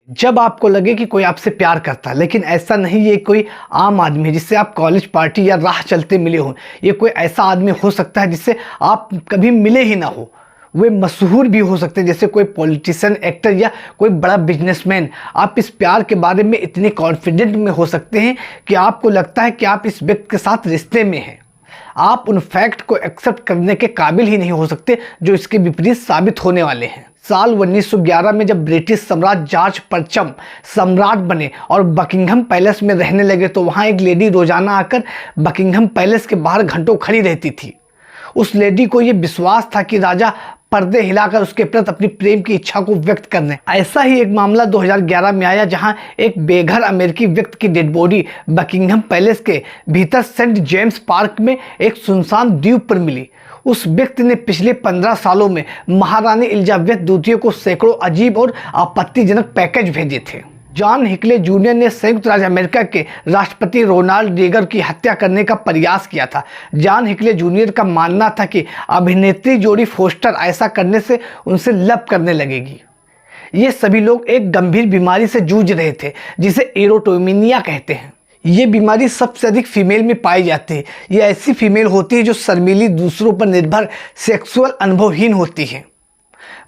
जब आपको लगे कि कोई आपसे प्यार करता है, लेकिन ऐसा नहीं, ये कोई आम आदमी है जिससे आप कॉलेज पार्टी या राह चलते मिले हो। ये कोई ऐसा आदमी हो सकता है जिससे आप कभी मिले ही ना हो। वे मशहूर भी हो सकते हैं, जैसे कोई पॉलिटिशियन, एक्टर या कोई बड़ा बिजनेसमैन। आप इस प्यार के बारे में इतने कॉन्फिडेंट में हो सकते हैं कि आपको लगता है कि आप इस व्यक्ति के साथ रिश्ते में हैं। आप उन फैक्ट को एक्सेप्ट करने के काबिल ही नहीं हो सकते जो इसके विपरीत साबित होने वाले हैं। साल 1911 में जब ब्रिटिश सम्राट जॉर्ज प्रथम सम्राट बने और बकिंघम पैलेस में रहने लगे, तो वहाँ एक लेडी रोजाना आकर बकिंघम पैलेस के बाहर घंटों खड़ी रहती थी। उस लेडी को ये विश्वास था कि राजा पर्दे हिलाकर उसके प्रति अपनी प्रेम की इच्छा को व्यक्त करने। ऐसा ही एक मामला 2011 में आया, जहां एक बेघर अमेरिकी व्यक्ति की डेड बॉडी बकिंघम पैलेस के भीतर सेंट जेम्स पार्क में एक सुनसान द्वीप पर मिली। उस व्यक्ति ने पिछले 15 सालों में महारानी एलिजाबेथ द्वितीय को सैकड़ों अजीब और आपत्तिजनक पैकेज भेजे थे। जॉन हिकले जूनियर ने संयुक्त राज्य अमेरिका के राष्ट्रपति रोनाल्ड रेगन की हत्या करने का प्रयास किया था। जॉन हिकले जूनियर का मानना था कि अभिनेत्री जोडी फोस्टर ऐसा करने से उनसे लव करने लगेगी। ये सभी लोग एक गंभीर बीमारी से जूझ रहे थे जिसे एरोटोमिनिया कहते हैं। ये बीमारी सबसे अधिक फीमेल में पाई जाती है। ये ऐसी फीमेल होती है जो शर्मीली, दूसरों पर निर्भर, सेक्सुअल अनुभवहीन होती है।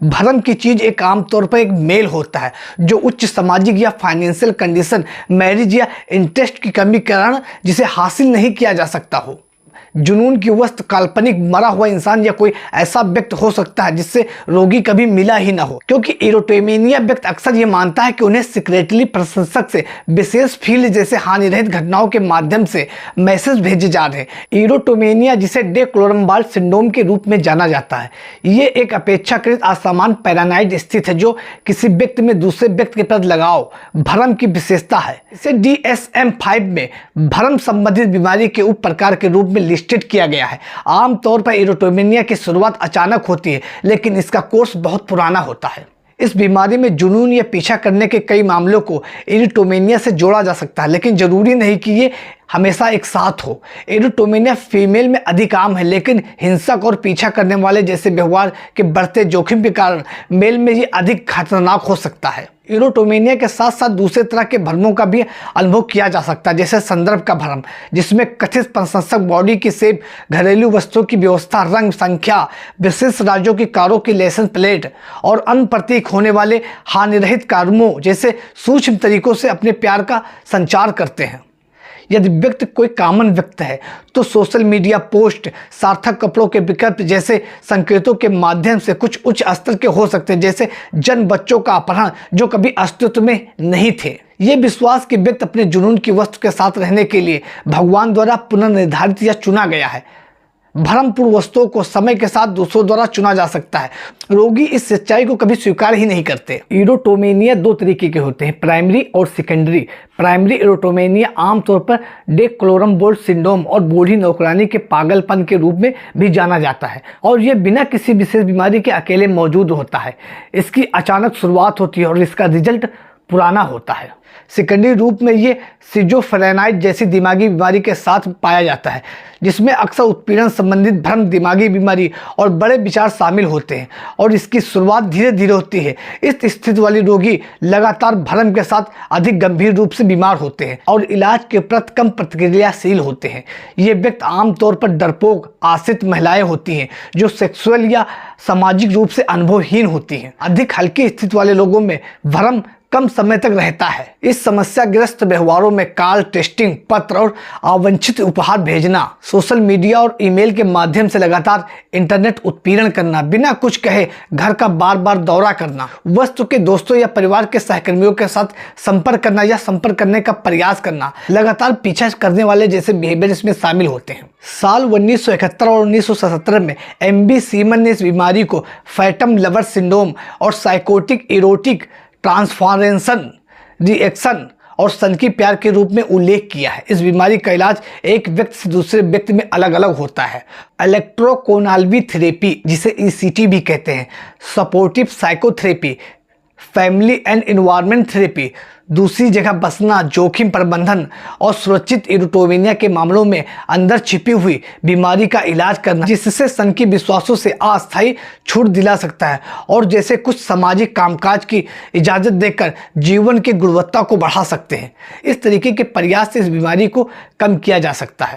भ्रम की चीज एक आमतौर पर एक मेल होता है जो उच्च सामाजिक या फाइनेंशियल कंडीशन, मैरिज या इंटरेस्ट की कमी के कारण जिसे हासिल नहीं किया जा सकता हो। जुनून की वस्तु काल्पनिक मरा हुआ इंसान या कोई ऐसा व्यक्ति हो सकता है जिससे रोगी कभी मिला ही ना हो, क्योंकि एरोटोमेनिया व्यक्ति अक्सर ये मानता है कि उन्हें सीक्रेटली प्रशंसक से विशेष फील्ड जैसे हानिरहित घटनाओं के माध्यम से मैसेज भेजे जा रहे हैं। एरोटोमेनिया, जिसे डे क्लोरम्बाल्ड सिंड्रोम के रूप में जाना जाता है, ये एक अपेक्षाकृत असामान्य पैरानाइड स्थिति है जो किसी व्यक्ति में दूसरे व्यक्ति के प्रति लगाव, भ्रम की विशेषता है। इसे DSM-5 में भ्रम संबंधित बीमारी के उप प्रकार के रूप में लिस्टेड किया गया है। आमतौर पर एरोटोमेनिया की शुरुआत अचानक होती है, लेकिन इसका कोर्स बहुत पुराना होता है। इस बीमारी में जुनून या पीछा करने के कई मामलों को एरोटोमेनिया से जोड़ा जा सकता है, लेकिन जरूरी नहीं कि ये हमेशा एक साथ हो। एरोटोमेनिया फीमेल में अधिक आम है, लेकिन हिंसक और पीछा करने वाले जैसे व्यवहार के बढ़ते जोखिम के कारण मेल में ये अधिक खतरनाक हो सकता है। एरोटोमेनिया के साथ साथ दूसरे तरह के भ्रमों का भी अनुभव किया जा सकता है, जैसे संदर्भ का भ्रम, जिसमें कथित प्रशंसक बॉडी की शेप, घरेलू वस्तुओं की व्यवस्था, रंग, संख्या, विशेष राज्यों की कारों की लाइसेंस प्लेट और अन्य प्रतीक होने वाले हानिरहित कर्मों जैसे सूक्ष्म तरीकों से अपने प्यार का संचार करते हैं। यदि व्यक्ति कोई कॉमन व्यक्ति है तो सोशल मीडिया पोस्ट, सार्थक कपड़ों के विकल्प जैसे संकेतों के माध्यम से कुछ उच्च स्तर के हो सकते हैं, जैसे जन बच्चों का अपहरण जो कभी अस्तित्व में नहीं थे। ये विश्वास कि व्यक्ति अपने जुनून की वस्तु के साथ रहने के लिए भगवान द्वारा पुनर्निर्धारित या चुना गया है। भ्रमपूर्ण वस्तुओं को समय के साथ दूसरों द्वारा चुना जा सकता है। रोगी इस सच्चाई को कभी स्वीकार ही नहीं करते। एरोटोमेनिया दो तरीके के होते हैं, प्राइमरी और सेकेंडरी। प्राइमरी एरोटोमेनिया आमतौर पर डे क्लोरम्बाल्ड सिंड्रोम और बूढ़ी नौकरानी के पागलपन के रूप में भी जाना जाता है, और यह बिना किसी विशेष बीमारी के अकेले मौजूद होता है। इसकी अचानक शुरुआत होती है और इसका रिजल्ट पुराना होता है। सेकेंडरी रूप में ये सिजोफ्रेनाइड जैसी दिमागी बीमारी के साथ पाया जाता है, जिसमें अक्सर उत्पीड़न संबंधित भ्रम, दिमागी बीमारी और बड़े विचार शामिल होते हैं, और इसकी शुरुआत धीरे धीरे होती है। इस स्थिति वाले रोगी लगातार भ्रम के साथ अधिक गंभीर रूप से बीमार होते हैं और इलाज के प्रति कम प्रतिक्रियाशील होते हैं। ये व्यक्ति आमतौर पर डरपोक, आश्रित महिलाएं होती हैं जो सेक्सुअल या सामाजिक रूप से अनुभवहीन होती हैं। अधिक हल्की स्थिति वाले लोगों में भ्रम कम समय तक रहता है। इस समस्याग्रस्त व्यवहारों में कॉल, टेस्टिंग, पत्र और अवांछित उपहार भेजना, सोशल मीडिया और ईमेल के माध्यम से लगातार इंटरनेट उत्पीड़न करना, बिना कुछ कहे घर का बार बार दौरा करना, वस्तु के दोस्तों या परिवार के सहकर्मियों के साथ संपर्क करना या संपर्क करने का प्रयास करना, लगातार पीछा करने वाले जैसे बिहेवियर इसमें शामिल होते हैं। साल 1971 और 1977 में MB सीमन ने इस बीमारी को फैंटम लवर सिंड्रोम और साइकोटिक इरोटिक ट्रांसफॉर्मेशन रिएक्शन और सनकी प्यार के रूप में उल्लेख किया है। इस बीमारी का इलाज एक व्यक्ति से दूसरे व्यक्ति में अलग अलग होता है। इलेक्ट्रोकोनाल्वी थेरेपी, जिसे ECT भी कहते हैं, supportive psychotherapy, family and environment therapy, दूसरी जगह बसना, जोखिम प्रबंधन और सुरक्षित इरोटोमिया के मामलों में अंदर छिपी हुई बीमारी का इलाज करना, जिससे सन की विश्वासों से अस्थायी छूट दिला सकता है और जैसे कुछ सामाजिक कामकाज की इजाज़त देकर जीवन की गुणवत्ता को बढ़ा सकते हैं। इस तरीके के प्रयास से इस बीमारी को कम किया जा सकता है।